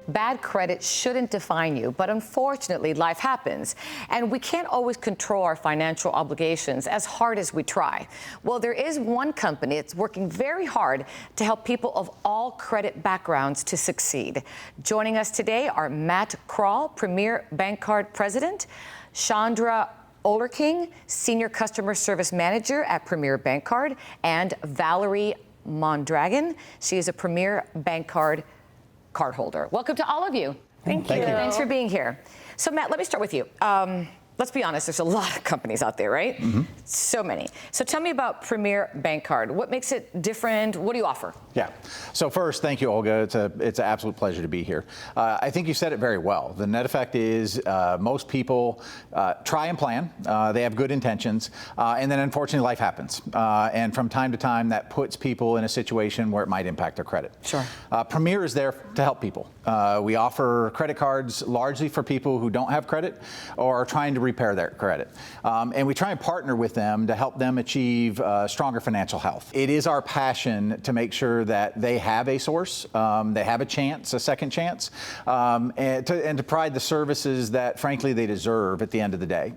bad credit shouldn't define you, but unfortunately, life happens. And we can't always control our financial obligations as hard as we try. Well, there is one company that's working very hard to help people of all credit backgrounds to succeed. Joining us today are Matt Krall, Premier Bankcard President, Chandra Oehlerking, Senior Customer Service Manager at Premier Bankcard, and Valerie Mondragon. She is a Premier Bankcard cardholder. Welcome to all of you. Thank you. Thanks for being here. So Matt, let me start with you. Let's be honest, there's a lot of companies out there, right? Mm-hmm. So many. So tell me about Premier Bankcard. What makes it different? What do you offer? Yeah. So first, thank you, Olga. It's an absolute pleasure to be here. I think you said it very well. The net effect is most people try and plan. They have good intentions. And then unfortunately, life happens. And from time to time, that puts people in a situation where it might impact their credit. Sure. Premier is there to help people. We offer credit cards largely for people who don't have credit or are trying to repair their credit. And we try and partner with them to help them achieve stronger financial health. It is our passion to make sure that they have a source, they have a chance, a second chance, and to provide the services that, frankly, they deserve at the end of the day.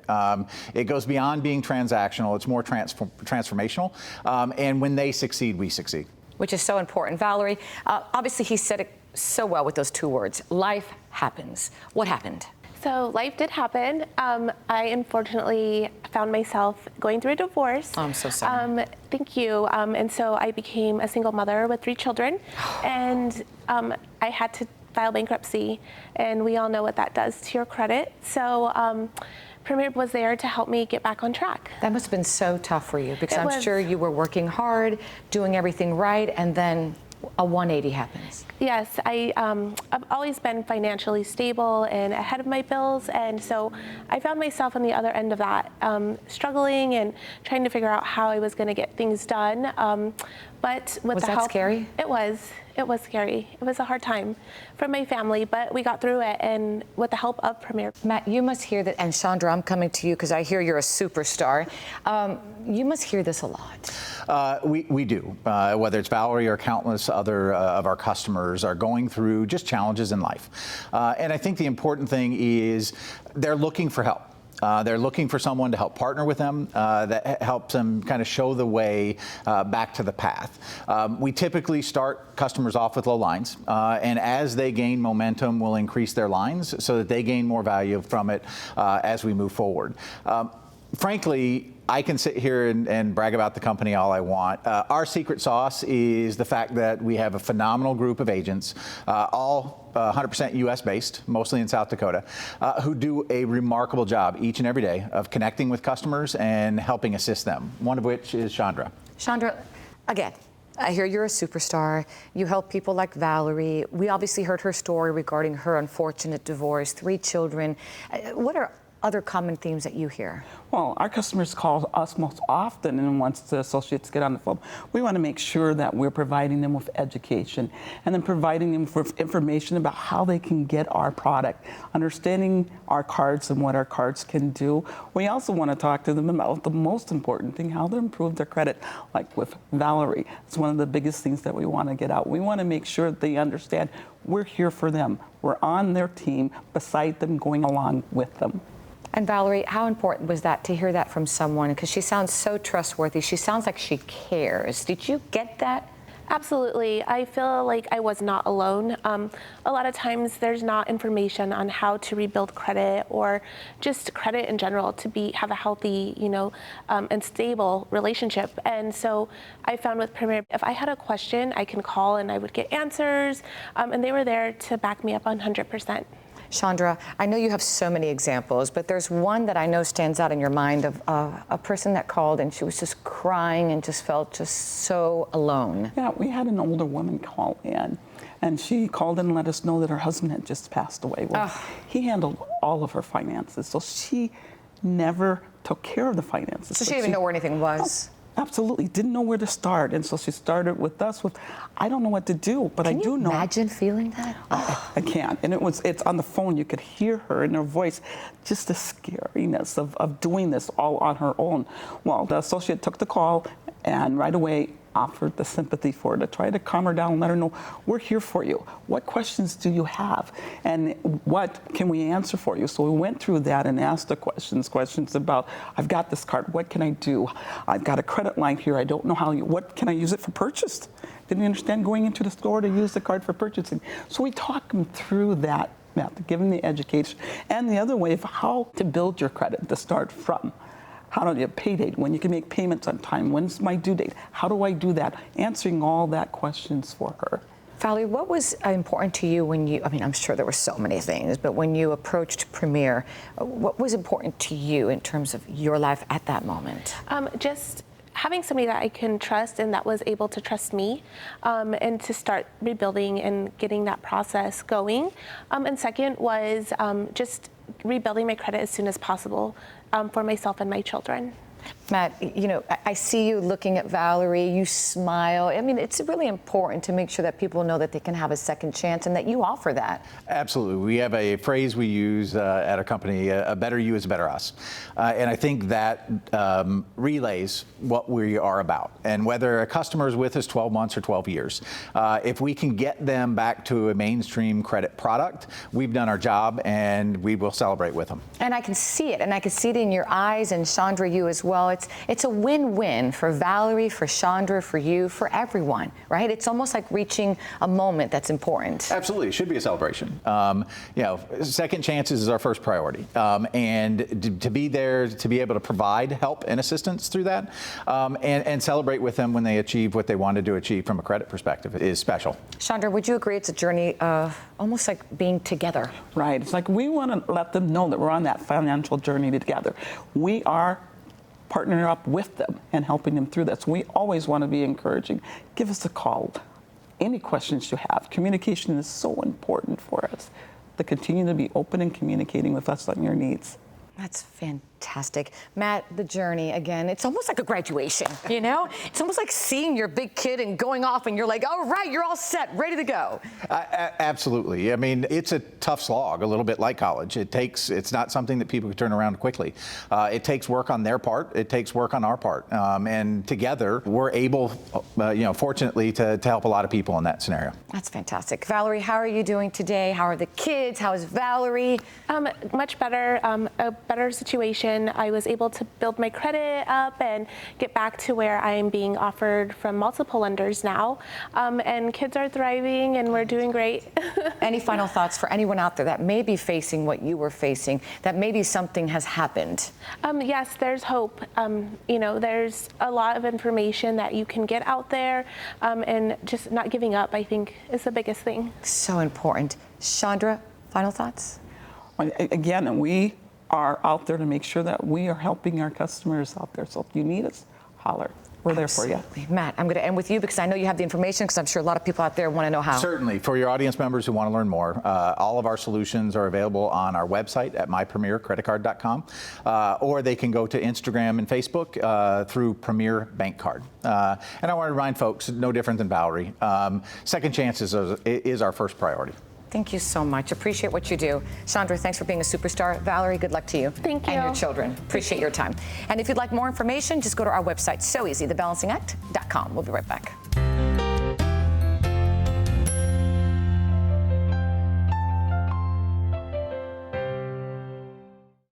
It goes beyond being transactional. It's more transformational. And when they succeed, we succeed. Which is so important. Valerie, obviously he said it so well with those two words. Life happens. What happened? So life did happen. I unfortunately found myself going through a divorce. Oh, I'm so sorry. Thank you. And so I became a single mother with 3 children, and I had to file bankruptcy, and we all know what that does to your credit. So Premier was there to help me get back on track. That must have been so tough for you, because I'm sure you were working hard, doing everything right, and then a 180 happens. Yes, I've always been financially stable and ahead of my bills, and so I found myself on the other end of that, struggling and trying to figure out how I was going to get things done. But with was the that help, scary? It was scary. It was a hard time for my family, but we got through it, and with the help of Premier. Matt, you must hear that, and Chandra, I'm coming to you because I hear you're a superstar. You must hear this a lot. We do. Whether it's Valerie or countless other of our customers are going through just challenges in life. And I think the important thing is they're looking for help. They're looking for someone to help partner with them that helps them kind of show the way back to the path. We typically start customers off with low lines, and as they gain momentum, we'll increase their lines so that they gain more value from it as we move forward. Frankly, I can sit here and brag about the company all I want. Our secret sauce is the fact that we have a phenomenal group of agents, all 100% U.S. based, mostly in South Dakota, who do a remarkable job each and every day of connecting with customers and helping assist them, one of which is Chandra. Chandra, again, I hear you're a superstar. You help people like Valerie. We obviously heard her story regarding her unfortunate divorce, 3 children. What are other common themes that you hear? Well, our customers call us most often, and once the associates get on the phone, we want to make sure that we're providing them with education and then providing them with information about how they can get our product, understanding our cards and what our cards can do. We also want to talk to them about the most important thing, how to improve their credit, like with Valerie. It's one of the biggest things that we want to get out. We want to make sure that they understand we're here for them. We're on their team, beside them, going along with them. And Valerie, how important was that to hear that from someone? Because she sounds so trustworthy. She sounds like she cares. Did you get that? Absolutely. I feel like I was not alone. A lot of times there's not information on how to rebuild credit or just credit in general to have a healthy, and stable relationship. And so I found with Premier, if I had a question, I can call and I would get answers, and they were there to back me up 100%. Chandra, I know you have so many examples, but there's one that I know stands out in your mind of a person that called and she was just crying and just felt just so alone. Yeah, we had an older woman call in, and she called in and let us know that her husband had just passed away. Well, he handled all of her finances, so she never took care of the finances. So she didn't even know where anything was? Absolutely, didn't know where to start, and so she started with us with, I don't know what to do, but I do know. Can you imagine feeling that? I can't, and it's on the phone, you could hear her in her voice, just the scariness of doing this all on her own. Well, the associate took the call, and right away offered the sympathy for her to try to calm her down and let her know we're here for you. What questions do you have? And what can we answer for you? So we went through that and asked the questions about, I've got this card, what can I do? I've got a credit line here, I don't know what can I use it for purchase? Didn't understand going into the store to use the card for purchasing. So we talked them through that method, give them the education and the other way of how to build your credit to start from. How do you have pay date, when you can make payments on time, when's my due date, how do I do that? Answering all that questions for her. Valerie, what was important to you when you, I'm sure there were so many things, but when you approached Premier, what was important to you in terms of your life at that moment? Just having somebody that I can trust and that was able to trust me, and to start rebuilding and getting that process going. And second was just rebuilding my credit as soon as possible for myself and my children. Matt, I see you looking at Valerie, you smile. It's really important to make sure that people know that they can have a second chance and that you offer that. Absolutely. We have a phrase we use at our company, a better you is a better us. And I think that relays what we are about. And whether a customer is with us 12 months or 12 years, if we can get them back to a mainstream credit product, we've done our job and we will celebrate with them. And I can see it, and I can see it in your eyes, and Chandra, you as well. It's a win-win for Valerie, for Chandra, for you, for everyone, right? It's almost like reaching a moment that's important. Absolutely, it should be a celebration. Second chances is our first priority, and to be there, to be able to provide help and assistance through that, and celebrate with them when they achieve what they wanted to achieve from a credit perspective is special. Chandra, would you agree it's a journey almost like being together? Right, it's like we want to let them know that we're on that financial journey together. We are partnering up with them and helping them through that. So we always want to be encouraging. Give us a call. Any questions you have. Communication is so important for us. To continue to be open and communicating with us on your needs. That's fantastic. Matt, the journey, again, it's almost like a graduation, It's almost like seeing your big kid and going off and you're like, all right, you're all set, ready to go. Absolutely. It's a tough slog, a little bit like college. It's not something that people can turn around quickly. It takes work on their part. It takes work on our part. And together, we're able, fortunately, to help a lot of people in that scenario. That's fantastic. Valerie, how are you doing today? How are the kids? How is Valerie? Much better, a better situation. I was able to build my credit up and get back to where I am being offered from multiple lenders now. And kids are thriving and we're doing great. Any final thoughts for anyone out there that may be facing what you were facing, that maybe something has happened? Yes, there's hope. There's a lot of information that you can get out there, and just not giving up, I think, is the biggest thing. So important. Chandra, final thoughts? Again, we are out there to make sure that we are helping our customers out there. So if you need us, holler. We're there for you. Matt, I'm going to end with you because I know you have the information, because I'm sure a lot of people out there want to know how. Certainly. For your audience members who want to learn more, all of our solutions are available on our website at mypremiercreditcard.com, or they can go to Instagram and Facebook through Premier Bankcard. And I want to remind folks, no different than Valerie, second chances is our first priority. Thank you so much. Appreciate what you do. Chandra, thanks for being a superstar. Valerie, good luck to you. Thank you. And your children. Appreciate your time. And if you'd like more information, just go to our website. So easy, thebalancingAct.com. We'll be right back.